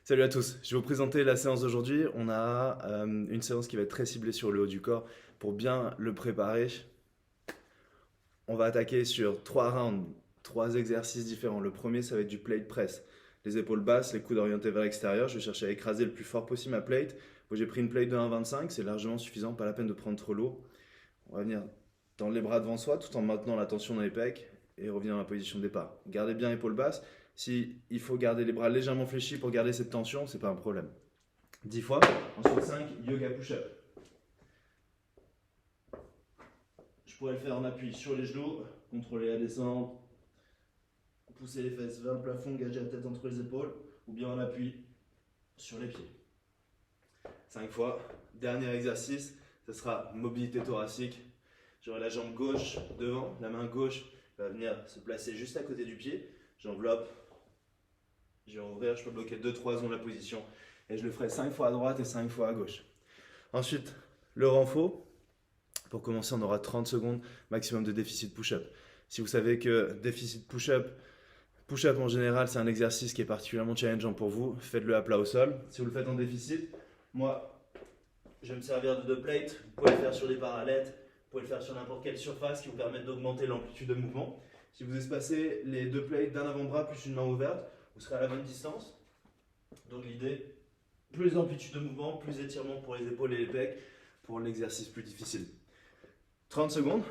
Salut à tous, je vais vous présenter la séance d'aujourd'hui. On a une séance qui va être très ciblée sur le haut du corps. Pour bien le préparer, on va attaquer sur 3 rounds, 3 exercices différents. Le premier, ça va être du plate press. Les épaules basses, les coudes orientés vers l'extérieur. Je vais chercher à écraser le plus fort possible ma plate. J'ai pris une plate de 1,25, c'est largement suffisant, pas la peine de prendre trop lourd. On va venir tendre les bras devant soi tout en maintenant la tension dans les pecs et revenir dans la position de départ. Gardez bien épaules basses. Si il faut garder les bras légèrement fléchis pour garder cette tension, c'est pas un problème. 10 fois. Ensuite 5 yoga push-up. Je pourrais le faire en appui sur les genoux, contrôler la descente, pousser les fesses vers le plafond, gager la tête entre les épaules, ou bien en appui sur les pieds. 5 fois. Dernier exercice, ce sera mobilité thoracique. J'aurai la jambe gauche devant, la main gauche va venir se placer juste à côté du pied. J'enveloppe, je vais ouvrir, je peux bloquer 2-3 secondes la position et je le ferai 5 fois à droite et 5 fois à gauche. Ensuite, le renfort. Pour commencer, on aura 30 secondes maximum de déficit push-up. Si vous savez que déficit push-up, push-up en général, c'est un exercice qui est particulièrement challengeant pour vous, faites-le à plat au sol. Si vous le faites en déficit, moi, je vais me servir de 2 plates. Vous pouvez le faire sur des parallèles, vous pouvez le faire sur n'importe quelle surface qui vous permette d'augmenter l'amplitude de mouvement. Si vous espacez les 2 plates d'un avant-bras plus une main ouverte, vous serez à la bonne distance. Donc l'idée, plus d'amplitude de mouvement, plus d'étirement pour les épaules et les pecs pour l'exercice plus difficile. 30 secondes.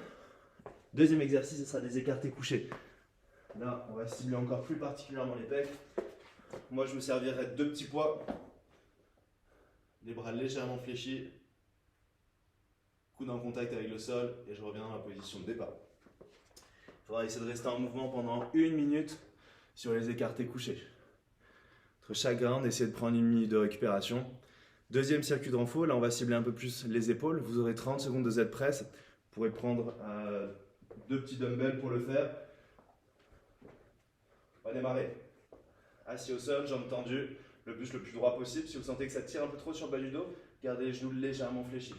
Deuxième exercice, ce sera des écartés couchés. Là, on va cibler encore plus particulièrement les pecs. Moi, je me servirai de 2 petits poids. Les bras légèrement fléchis. Coude en contact avec le sol et je reviens dans la position de départ. Il faudra essayer de rester en mouvement pendant 1 minute sur les écartés couchés. Entre chaque round, essayez de prendre 1 minute de récupération. Deuxième circuit de renfort, là on va cibler un peu plus les épaules. Vous aurez 30 secondes de Z-press. Vous pourrez prendre 2 petits dumbbells pour le faire. On va démarrer. Assis au sol, jambes tendues, le buste le plus droit possible. Si vous sentez que ça tire un peu trop sur le bas du dos, gardez les genoux légèrement fléchis.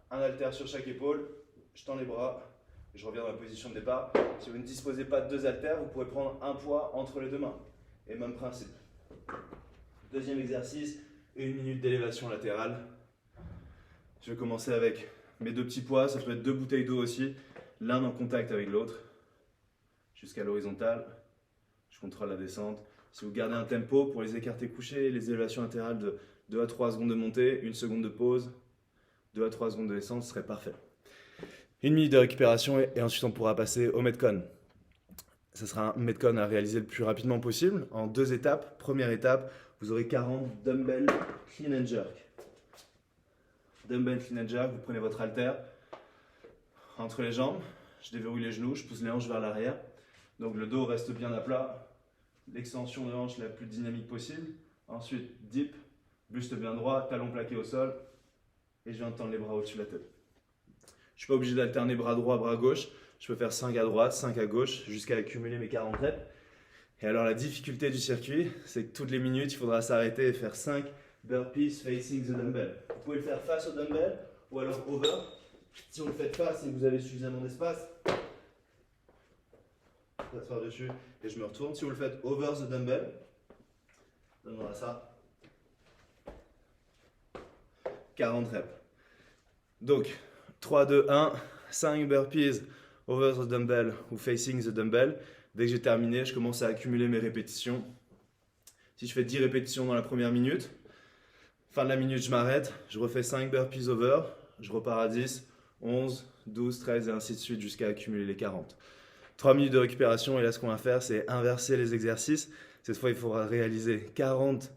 Un haltère sur chaque épaule, je tends les bras et je reviens dans la position de départ. Si vous ne disposez pas de 2 haltères, vous pouvez prendre un poids entre les 2 mains. Et même principe. Deuxième exercice, 1 minute d'élévation latérale. Je vais commencer avec mes 2 petits poids, ça peut être 2 bouteilles d'eau aussi, l'un en contact avec l'autre, jusqu'à l'horizontale. Je contrôle la descente. Si vous gardez un tempo pour les écartés couchés, les élévations latérales de 2 à 3 secondes de montée, 1 seconde de pause, 2 à 3 secondes de descente, ce serait parfait. 1 minute de récupération et ensuite on pourra passer au Metcon. Ce sera un Metcon à réaliser le plus rapidement possible en 2 étapes. Première étape, vous aurez 40 dumbbell clean and jerk. Dumbbell clean and jerk, vous prenez votre haltère entre les jambes, je déverrouille les genoux, je pousse les hanches vers l'arrière. Donc le dos reste bien à plat, l'extension de hanche la plus dynamique possible. Ensuite, dip, buste bien droit, talon plaqué au sol et je viens de tendre les bras au-dessus de la tête. Je ne suis pas obligé d'alterner bras droit, bras gauche. Je peux faire 5 à droite, 5 à gauche, jusqu'à accumuler mes 40 reps. Et alors la difficulté du circuit, c'est que toutes les minutes, il faudra s'arrêter et faire 5 burpees facing the dumbbell. Vous pouvez le faire face au dumbbell ou alors over. Si vous le faites face et que vous avez suffisamment d'espace, s'asseoir dessus et je me retourne. Si vous le faites over the dumbbell, donnera ça. 40 reps. Donc, 3, 2, 1, 5 burpees over the dumbbell ou facing the dumbbell. Dès que j'ai terminé, je commence à accumuler mes répétitions. Si je fais 10 répétitions dans la première minute, fin de la minute, je m'arrête, je refais 5 burpees over, je repars à 10, 11, 12, 13 et ainsi de suite jusqu'à accumuler les 40. 3 minutes de récupération et là ce qu'on va faire c'est inverser les exercices. Cette fois il faudra réaliser 40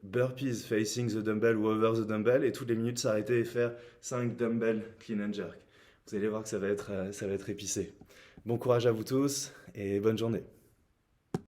burpees facing the dumbbell ou over the dumbbell et toutes les minutes s'arrêter et faire 5 dumbbell clean and jerk. Vous allez voir que ça va être épicé. Bon courage à vous tous et bonne journée.